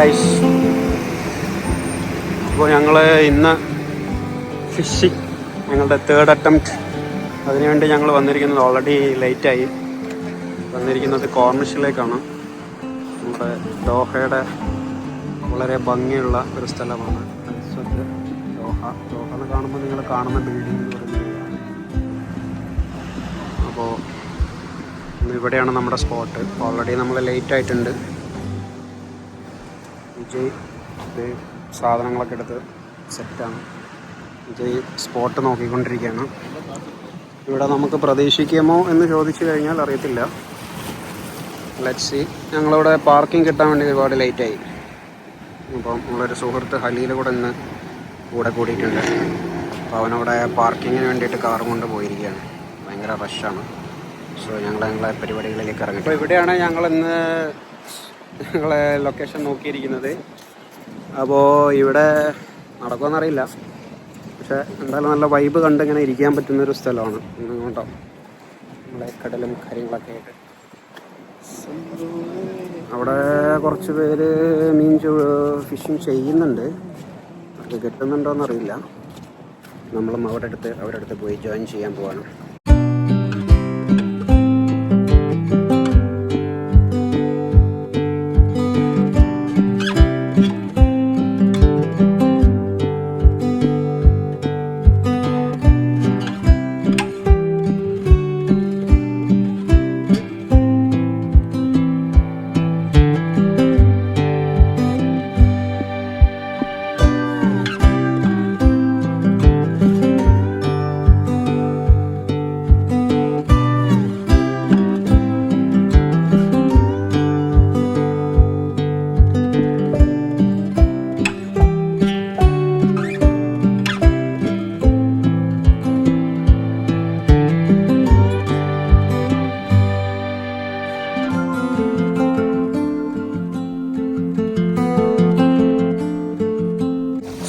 Guys, അപ്പോൾ ഞങ്ങൾ ഇന്ന് ഫിഷിങ് ഞങ്ങളുടെ തേർഡ് അറ്റംപ്റ്റ് അതിനുവേണ്ടി ഞങ്ങൾ വന്നിരിക്കുന്നത് ഓൾറെഡി ലേറ്റായി വന്നിരിക്കുന്നത് കോർണിഷിലേക്കാണ്. നമ്മുടെ ദോഹയുടെ വളരെ ഭംഗിയുള്ള ഒരു സ്ഥലമാണ് ദോഹ. ദോഹ എന്ന് കാണുമ്പോൾ നിങ്ങൾ കാണുന്ന ബിൽഡിംഗ് എന്ന് പറയുന്നത്. അപ്പോൾ ഇവിടെയാണ് നമ്മുടെ സ്പോട്ട്. ഓൾറെഡി നമ്മൾ ലേറ്റ് ആയിട്ടുണ്ട്. വിജയ് ഇത് സാധനങ്ങളൊക്കെ എടുത്ത് സെറ്റാണ്. വിജയ് സ്പോട്ട് നോക്കിക്കൊണ്ടിരിക്കുകയാണ്. ഇവിടെ നമുക്ക് പ്രതീക്ഷിക്കുമോ എന്ന് ചോദിച്ചു കഴിഞ്ഞാൽ അറിയത്തില്ല. Let's see. ഞങ്ങളിവിടെ പാർക്കിംഗ് കിട്ടാൻ വേണ്ടി ഒരുപാട് ലേറ്റായി. അപ്പം നമ്മളൊരു സുഹൃത്ത് ഹലീൽ കൂടെ ഇന്ന് കൂടെ കൂടിയിട്ടുണ്ട്. അപ്പോൾ അവനവിടെ പാർക്കിങ്ങിന് വേണ്ടിയിട്ട് കാറും കൊണ്ട് പോയിരിക്കുകയാണ്. ഭയങ്കര റഷാണ്. സോ ഞങ്ങളെ പരിപാടികളിലേക്ക് ഇറങ്ങി. അപ്പോൾ ഇവിടെയാണ് ഞങ്ങളിന്ന് ഞങ്ങളെ ലൊക്കേഷൻ നോക്കിയിരിക്കുന്നത്. അപ്പോൾ ഇവിടെ നടക്കുമെന്നറിയില്ല, പക്ഷേ എന്തായാലും നല്ല വൈബ് കണ്ട് ഇങ്ങനെ ഇരിക്കാൻ പറ്റുന്നൊരു സ്ഥലമാണ്. ഇങ്ങോട്ടോ നമ്മളെ കടലും കാര്യങ്ങളൊക്കെ ആയിട്ട്. അവിടെ കുറച്ച് പേര് ഫിഷിങ് ചെയ്യുന്നുണ്ട്. അത് കിട്ടുന്നുണ്ടോയെന്നറിയില്ല. നമ്മളും അവരുടെ അടുത്ത് പോയി ജോയിൻ ചെയ്യാൻ പോവാണ്.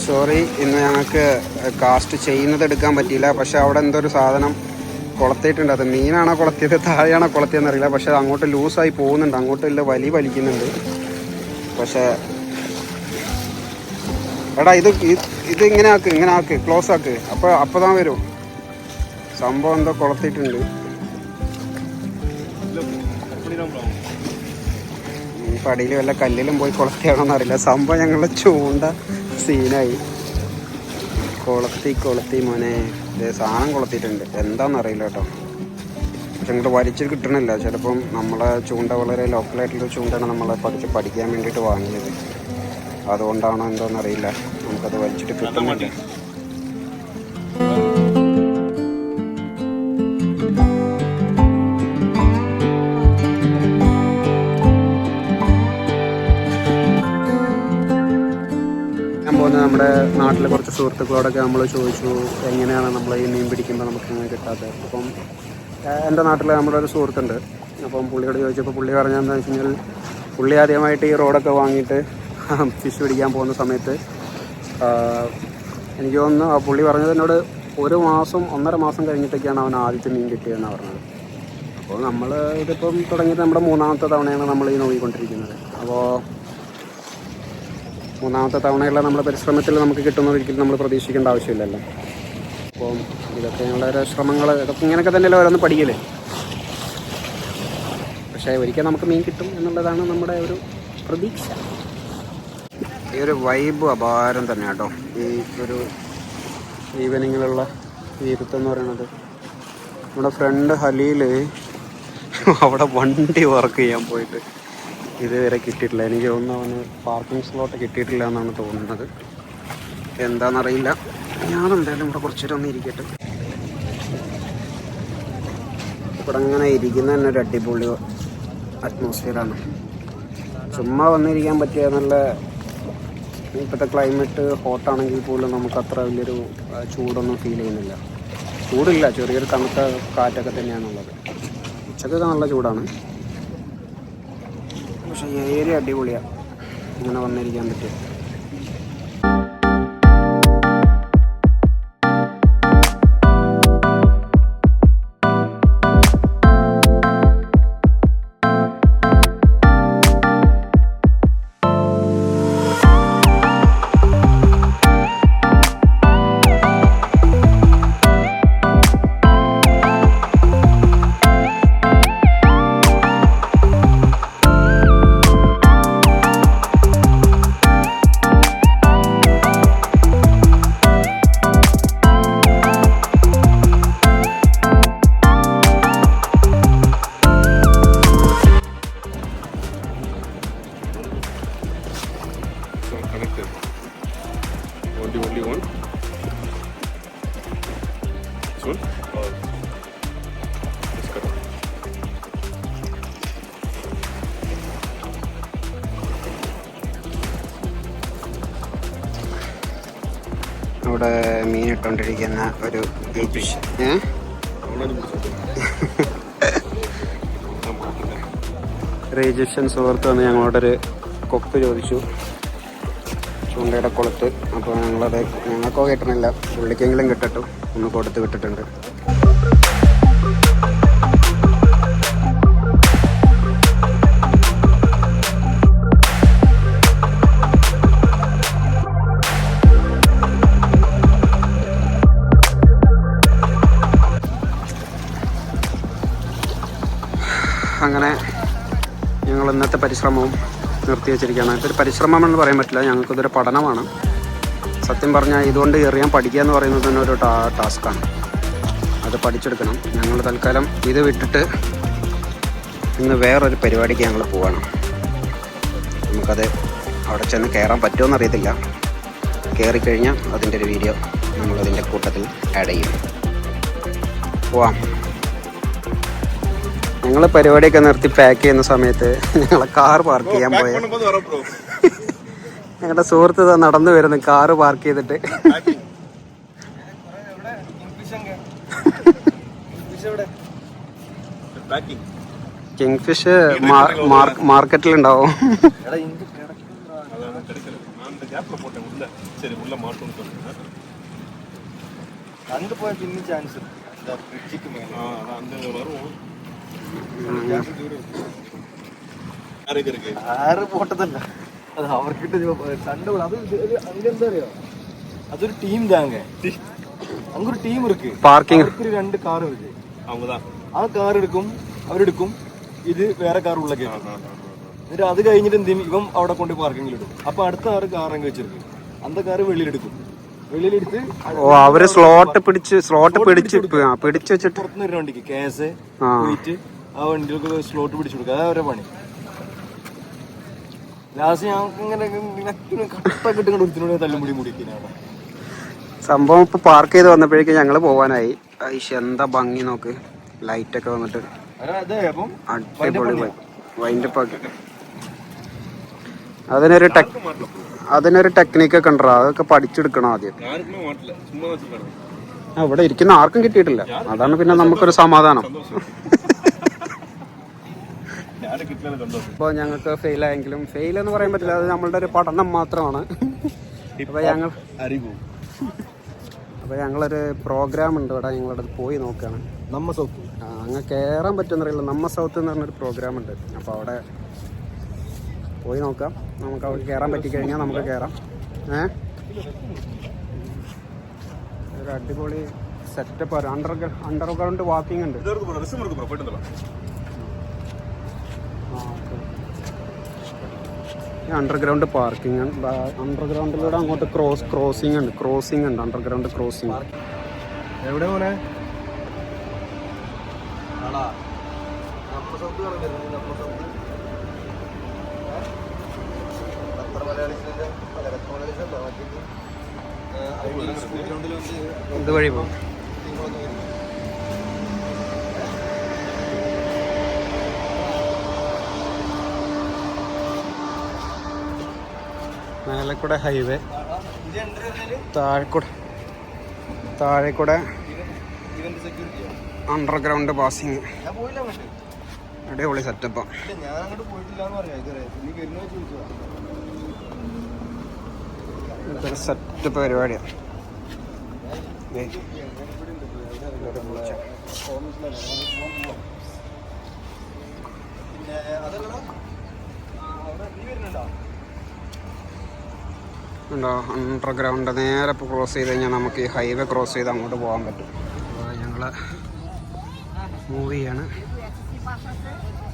സോറി, ഇന്ന് ഞങ്ങൾക്ക് കാസ്റ്റ് ചെയ്യുന്നത് എടുക്കാൻ പറ്റിയില്ല. പക്ഷെ അവിടെ എന്തോ ഒരു സാധനം കൊളത്തിയിട്ടുണ്ട്. അത് മീനാണോ കൊളത്തിയത് താഴെയാണോ കൊളത്തിയെന്ന് അറിയില്ല. പക്ഷെ അങ്ങോട്ട് ലൂസായി പോകുന്നുണ്ട്. അങ്ങോട്ട് ഇല്ല വലിക്കുന്നുണ്ട്. പക്ഷേ എടാ ഇത് ഇങ്ങനെ ആക്ക് ക്ലോസ് ആക്ക്. അപ്പോൾ താൻ വരും. സംഭവം എന്തോ കൊളത്തിയിട്ടുണ്ട്. പടിയിൽ വല്ല കല്ലിലും പോയി കൊളത്തിയാണോന്ന് അറിയില്ല. സംഭവം ഞങ്ങളുടെ ചൂണ്ട സീനായി. കൊളത്തി മോനെ. സാധനം കൊളത്തിയിട്ടുണ്ട്. എന്താണെന്നറിയില്ല കേട്ടോ. പക്ഷെ ഇങ്ങോട്ട് വലിച്ചിട്ട് കിട്ടണില്ല. ചിലപ്പം നമ്മളെ ചൂണ്ട വളരെ ലോക്കലായിട്ടുള്ള ചൂണ്ടയാണ് നമ്മളെ പഠിക്കാൻ വേണ്ടിയിട്ട് വാങ്ങിയത്. അതുകൊണ്ടാണോ എന്തോന്നറിയില്ല. നമുക്കത് വലിച്ചിട്ട് കിട്ടുന്നില്ല. നമ്മുടെ നാട്ടിലെ കുറച്ച് സുഹൃത്തുക്കളോടൊക്കെ നമ്മൾ ചോദിച്ചു എങ്ങനെയാണ് നമ്മൾ ഈ മീൻ പിടിക്കുമ്പോൾ നമുക്ക് ഇങ്ങനെ കിട്ടാത്തത്. അപ്പം എൻ്റെ നാട്ടിൽ നമ്മുടെ ഒരു സുഹൃത്തുണ്ട്. അപ്പം പുള്ളിയോട് ചോദിച്ചപ്പോൾ പുള്ളി പറഞ്ഞതെന്ന് വെച്ച് കഴിഞ്ഞാൽ പുള്ളി ആദ്യമായിട്ട് ഈ റോഡൊക്കെ വാങ്ങിയിട്ട് ഫിഷ് പിടിക്കാൻ പോകുന്ന സമയത്ത് എനിക്ക് തോന്നുന്നു ആ പുള്ളി പറഞ്ഞത് എന്നോട് 1.5 മാസം കഴിഞ്ഞിട്ടൊക്കെയാണ് അവൻ ആദ്യത്തെ മീൻ കിട്ടിയതെന്ന് പറഞ്ഞത്. അപ്പോൾ നമ്മൾ ഇതിപ്പം തുടങ്ങിയിട്ട് നമ്മുടെ 3ാമത്തെ തവണയാണ് നമ്മൾ ഈ നോക്കിക്കൊണ്ടിരിക്കുന്നത്. അപ്പോൾ 3ാമത്തെ തവണയുള്ള നമ്മുടെ പരിശ്രമത്തിൽ നമുക്ക് കിട്ടുന്നതൊരിക്കലും നമ്മൾ പ്രതീക്ഷിക്കേണ്ട ആവശ്യമില്ലല്ലോ. അപ്പം ഇതൊക്കെ ഞങ്ങളുടെ ശ്രമങ്ങൾ ഇതൊക്കെ ഇങ്ങനെയൊക്കെ തന്നെയല്ലേ ഓരോന്ന് പഠിക്കല്. പക്ഷേ ഒരിക്കൽ നമുക്ക് മീൻ കിട്ടും എന്നുള്ളതാണ് നമ്മുടെ ഒരു പ്രതീക്ഷ. ഈ ഒരു വൈബ് അപാരം തന്നെ കേട്ടോ. ഈ ഒരു ഈവനിങ്ങിലുള്ള ഇരുത്തെന്ന് പറയുന്നത്. നമ്മുടെ ഫ്രണ്ട് ഹലീൽ അവിടെ വണ്ടി വർക്ക് ചെയ്യാൻ പോയിട്ട് ഇതുവരെ കിട്ടിയിട്ടില്ല. എനിക്ക് തോന്നുന്നു അവന് പാർക്കിംഗ് സ്ലോട്ട് കിട്ടിയിട്ടില്ല എന്നാണ് തോന്നുന്നത്. എന്താണെന്നറിയില്ല. ഞാനെന്തായാലും ഇവിടെ കുറച്ചേരം ഒന്ന് ഇരിക്കട്ടെ. ഇവിടെ അങ്ങനെ ഇരിക്കുന്ന തന്നെ ഒരു അടിപൊളി അറ്റ്മോസ്ഫിയറാണ്. ചുമ്മാ വന്നിരിക്കാൻ പറ്റിയ നല്ല. ഇപ്പോഴത്തെ ക്ലൈമറ്റ് ഹോട്ടാണെങ്കിൽ പോലും നമുക്ക് അത്ര വലിയൊരു ചൂടൊന്നും ഫീൽ ചെയ്യുന്നില്ല. ചൂടില്ല, ചെറിയൊരു തണുത്ത കാറ്റൊക്കെ തന്നെയാണുള്ളത്. ഉച്ചക്കൊക്കെ നല്ല ചൂടാണ്. പക്ഷേ ഏരിയ അടിപൊളിയാണ് ഇങ്ങനെ വന്നിരിക്കാൻ പറ്റും. only one. This one? Or this cut? അവിടെ മീൻ ഇട്ടുകൊണ്ടിരിക്കുന്ന ഒരു ഈജിപ്ഷ്യൻ സുഹൃത്ത് വന്ന് ഞങ്ങളോടൊരു കൊക്ക് ചോദിച്ചു, ചൂണ്ടയുടെ കുളത്ത്. അപ്പോൾ ഞങ്ങൾക്കോ കിട്ടണില്ല, പുള്ളിക്കെങ്കിലും കിട്ടട്ടു, ഒന്ന് കൊടുത്ത് വിട്ടിട്ടുണ്ട്. അങ്ങനെ ഞങ്ങൾ ഇന്നത്തെ പരിശ്രമവും നിർത്തി വെച്ചിരിക്കുകയാണ്. ഇതൊരു പരിശ്രമമെന്ന് പറയാൻ പറ്റില്ല, ഞങ്ങൾക്കിതൊരു പഠനമാണ്. സത്യം പറഞ്ഞാൽ ഇതുകൊണ്ട് എറിയാൻ പഠിക്കുക എന്ന് പറയുന്നത് തന്നെ ഒരു ടാസ്ക്കാണ്. അത് പഠിച്ചെടുക്കണം. ഞങ്ങൾ തൽക്കാലം ഇത് വിട്ടിട്ട് ഇന്ന് വേറൊരു പരിപാടിക്ക് ഞങ്ങൾ പോവാണ്. നമുക്കത് അവിടെ ചെന്ന് കയറാൻ പറ്റുമോ അറിയത്തില്ല. കയറിക്കഴിഞ്ഞാൽ അതിൻ്റെ ഒരു വീഡിയോ നമ്മളതിൻ്റെ കൂട്ടത്തിൽ ആഡ് ചെയ്യും. പോവാം. ഞങ്ങൾ പരിപാടിയൊക്കെ നിർത്തി പാക്ക് ചെയ്യുന്ന സമയത്ത് ഞങ്ങളെ കാർ പാർക്ക് ചെയ്യാൻ പോയ ഞങ്ങളുടെ സുഹൃത്ത് നടന്നു വരുന്നു കാറ് പാർക്ക് ചെയ്തിട്ട്. കിങ്ഫിഷ് മാർക്കറ്റിലുണ്ടാവും. போட்டதல்ல அது அவர்கிட்ட சண்டை. அது அங்கெന്താ അറിയോ, അതൊരു ടീം தாங்க. அங்க ஒரு டீம் இருக்கு. பார்க்கிங் ரெண்டு கார் இருக்கு. அவங்கதான் ആ കാർ എടുക്കും, അവരെടുക്കും. ഇത് വേറെ കാർ ഉള്ള കേട്ടോ. എന്നിട്ട് അത് കഴിഞ്ഞിട്ട് എന്ത് ചെയ്യും, ഇവൻ അവിടെ കൊണ്ട് പാർക്കിങ്ങിൽ ഇടും. അപ്പൊ അടുത്ത കാർ അങ്ങ് വെച്ചിരിക്കും. അന്ത കാർ വെളിയിലെടുക്കും. വെളിയിലെടുത്ത് അവര് സ്ലോട്ട് പിടിച്ച് വെച്ചിട്ട് പുറത്തുനിന്ന് ഒരു വണ്ടിക്ക് കേസ് പോയിട്ട് ആ വണ്ടികൾക്ക് സ്ലോട്ട് പിടിച്ചു കൊടുക്കുക. അതാ അവരുടെ പണി. ലാസ്റ്റ് ഞങ്ങൾക്ക് ഇങ്ങനെ കട്ടൊക്കെ ഇട്ട് ഒരുത്തിനോട് തല്ലുമുടി മുടിക്കുന്നതാണ് സംഭവം. ഇപ്പൊ പാർക്ക് ചെയ്ത് വന്നപ്പോഴേക്കും ഞങ്ങള് പോവാനായി. എന്താ ഭംഗി നോക്ക്, ലൈറ്റ് ഒക്കെ വന്നിട്ട് അടിപൊളി വൈൻഡപ്പ് ആക്കി. അതിനൊരു ടെക്നിക്കൊക്കെ ഉണ്ടോ, അതൊക്കെ പഠിച്ചെടുക്കണം ആദ്യം. ഇവിടെ ഇരിക്കുന്ന ആർക്കും കിട്ടിയിട്ടില്ല, അതാണ് പിന്നെ നമുക്കൊരു സമാധാനം. അപ്പോൾ ഞങ്ങൾക്ക് ഫെയിലായെങ്കിലും ഫെയിൽ എന്ന് പറയാൻ പറ്റില്ല, അത് നമ്മളുടെ ഒരു പഠനം മാത്രമാണ്. അപ്പോൾ ഞങ്ങളൊരു പ്രോഗ്രാം ഉണ്ട് ഇവിടെ, ഞങ്ങളവിടെ പോയി നോക്കുകയാണ്. നമ്മ സൗത്ത് അങ്ങ് കയറാൻ പറ്റുമെന്നറിയില്ല. നമ്മ സൗത്ത് എന്ന് പറഞ്ഞൊരു പ്രോഗ്രാം ഉണ്ട്. അപ്പോൾ അവിടെ പോയി നോക്കാം. നമുക്ക് അവിടെ കയറാൻ പറ്റിക്കഴിഞ്ഞാൽ നമുക്ക് കയറാം. ഒരു അടിപൊളി സെറ്റപ്പ്, അണ്ടർഗ്രൗണ്ട് വാക്കിംഗ് ഉണ്ട്. അണ്ടർഗ്രൗണ്ട് പാർക്കിംഗ്, അണ്ടർഗ്രൗണ്ടിലൂടെ അങ്ങോട്ട് ക്രോസിംഗ് ഉണ്ട്. അണ്ടർഗ്രൗണ്ട് ക്രോസിംഗ് എവിടെ പോലെ ഇതുവഴി പോകും. മേലെക്കൂടെ ഹൈവേ, താഴെക്കൂടെ അണ്ടർഗ്രൗണ്ട് പാസിങ്. അടിപൊളി സെറ്റപ്പാണ്. ഇതൊരു സെറ്റപ്പ് പരിപാടിയാണ്. ഉണ്ടോ അണ്ടർഗ്രൗണ്ട് നേരെ ക്രോസ് ചെയ്ത് കഴിഞ്ഞാൽ നമുക്ക് ഈ ഹൈവേ ക്രോസ് ചെയ്ത് അങ്ങോട്ട് പോകാൻ പറ്റും. ഞങ്ങൾ മൂവ് ചെയ്യാണ്.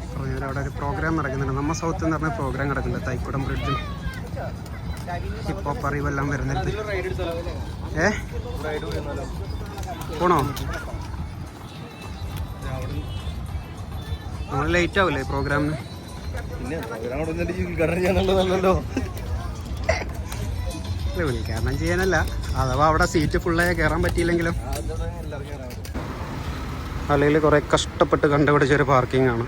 അപ്പോൾ ഞാൻ അവിടെ ഒരു പ്രോഗ്രാം നടക്കുന്നുണ്ട്. നമ്മ സൗത്ത് എന്ന് പറഞ്ഞ പ്രോഗ്രാം നടക്കുന്നുണ്ട്. തൈക്കുടം ബ്രിഡ്ജും ഹിപ്പ് ഹോപ്പ് അറിവെല്ലാം വരുന്നുണ്ട്. പോണോ? നമ്മൾ ലേറ്റ് ആവില്ലേ പ്രോഗ്രാമിന്? ഉദ്ഘാടനം ചെയ്യാനല്ല, അഥവാ അവിടെ സീറ്റ് ഫുള്ളായി കയറാൻ പറ്റിയില്ലെങ്കിലും. അല്ലെങ്കിൽ കുറേ കഷ്ടപ്പെട്ട് കണ്ടുപിടിച്ചൊരു പാർക്കിംഗ് ആണ്.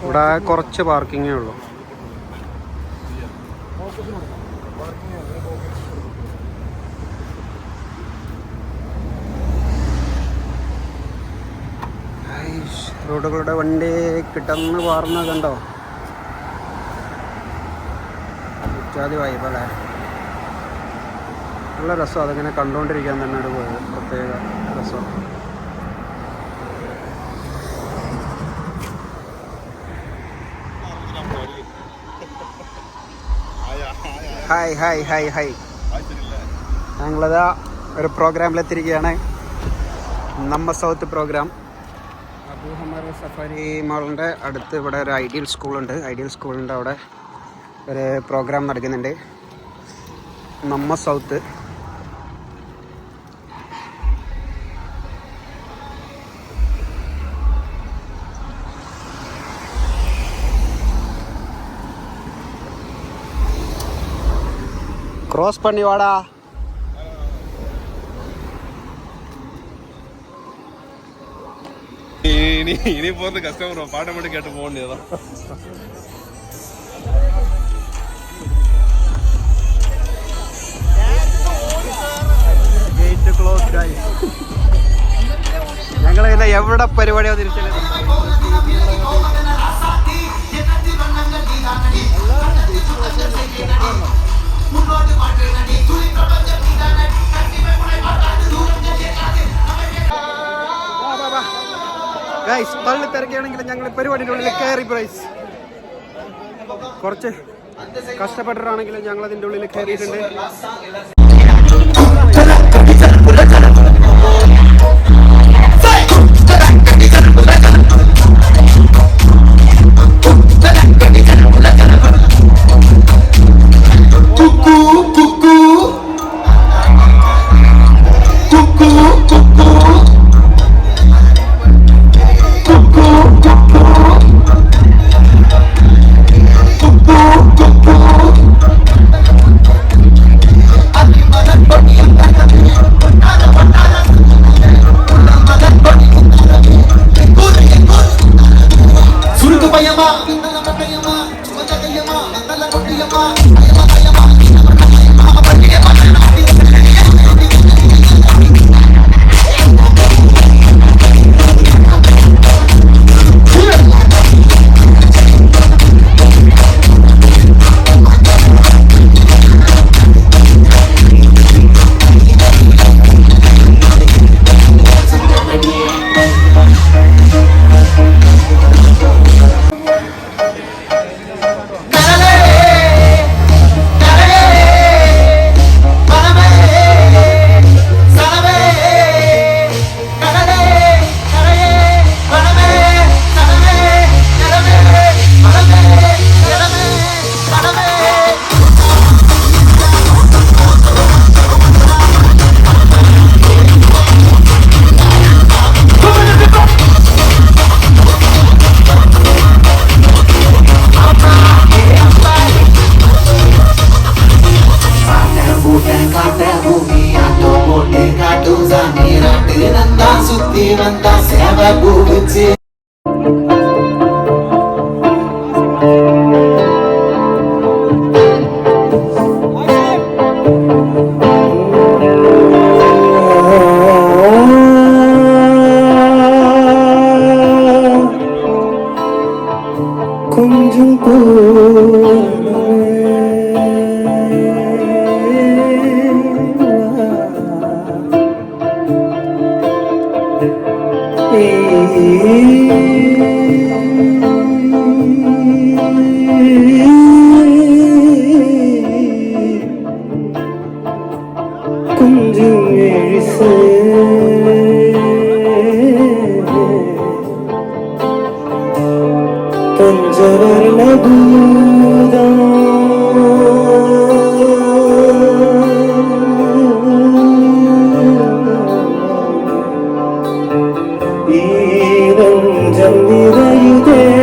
ഇവിടെ കുറച്ച് പാർക്കിങ്ങേ ഉള്ളൂ. റോഡുകളുടെ വണ്ടി കിട്ടുന്ന പാർന്ന കണ്ടോ, ഇത്യാദി വൈബല്ലേ. നല്ല രസം, അതിങ്ങനെ കണ്ടുകൊണ്ടിരിക്കാൻ തന്നെ ഒരു പ്രത്യേക രസം. Hi hi hi hi. ഞങ്ങളിതാ ഒരു പ്രോഗ്രാമിലെത്തിരിക്കുകയാണ്. നമ്മ സൗത്ത് പ്രോഗ്രാം. അബൂഹമർ സഫാരി മാളിൻ്റെ അടുത്ത് ഇവിടെ ഒരു ഐഡിയൽ സ്കൂളുണ്ട്. ഐഡിയൽ സ്കൂളിൻ്റെ അവിടെ ഒരു പ്രോഗ്രാം നടക്കുന്നുണ്ട്. നമ്മ സൗത്ത്. ക്രോസ് പണി വാടാ. இனி போறது கஸ்டமர் பாட்ட மட்டும் கேட்டு போக வேண்டியதான். Gate close guys. ഞങ്ങൾ പിന്നെ എവിടെ പരിപാടിയോ തിരിച്ചത്. ഗൈസ് പള്ളി തിരക്കുകയാണെങ്കിലും ഞങ്ങൾ പരിപാടിയുടെ ഉള്ളിൽ കയറി. പ്രൈസ് കുറച്ച് കഷ്ടപ്പെട്ടിട്ടാണെങ്കിലും ഞങ്ങൾ അതിൻ്റെ ഉള്ളിൽ കയറിയിട്ടുണ്ട്. ഈ രഞ്ജം നിറയുതേ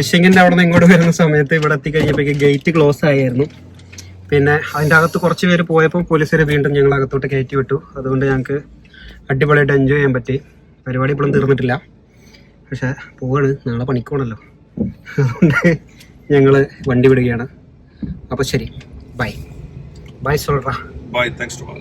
ഫിഷിങ്ങിൻ്റെ അവിടെ നിന്ന് ഇങ്ങോട്ട് വരുന്ന സമയത്ത് ഇവിടെ എത്തിക്കഴിഞ്ഞപ്പോഴേക്ക് ഗേറ്റ് ക്ലോസ് ആയിരുന്നു. പിന്നെ അതിൻ്റെ അകത്ത് കുറച്ച് പേര് പോയപ്പോൾ പോലീസുകാർ വീണ്ടും ഞങ്ങൾ അകത്തോട്ട് കയറ്റി വിട്ടു. അതുകൊണ്ട് ഞങ്ങൾക്ക് അടിപൊളിയായിട്ട് എൻജോയ് ചെയ്യാൻ പറ്റി. പരിപാടി ഇപ്പോഴും തീർന്നിട്ടില്ല, പക്ഷേ പോവാണ്, നാളെ പണിക്കോണല്ലോ. അതുകൊണ്ട് ഞങ്ങൾ വണ്ടി വിടുകയാണ്. അപ്പോൾ ശരി, ബൈ ബൈ സോൾറ. Bye, thanks to all.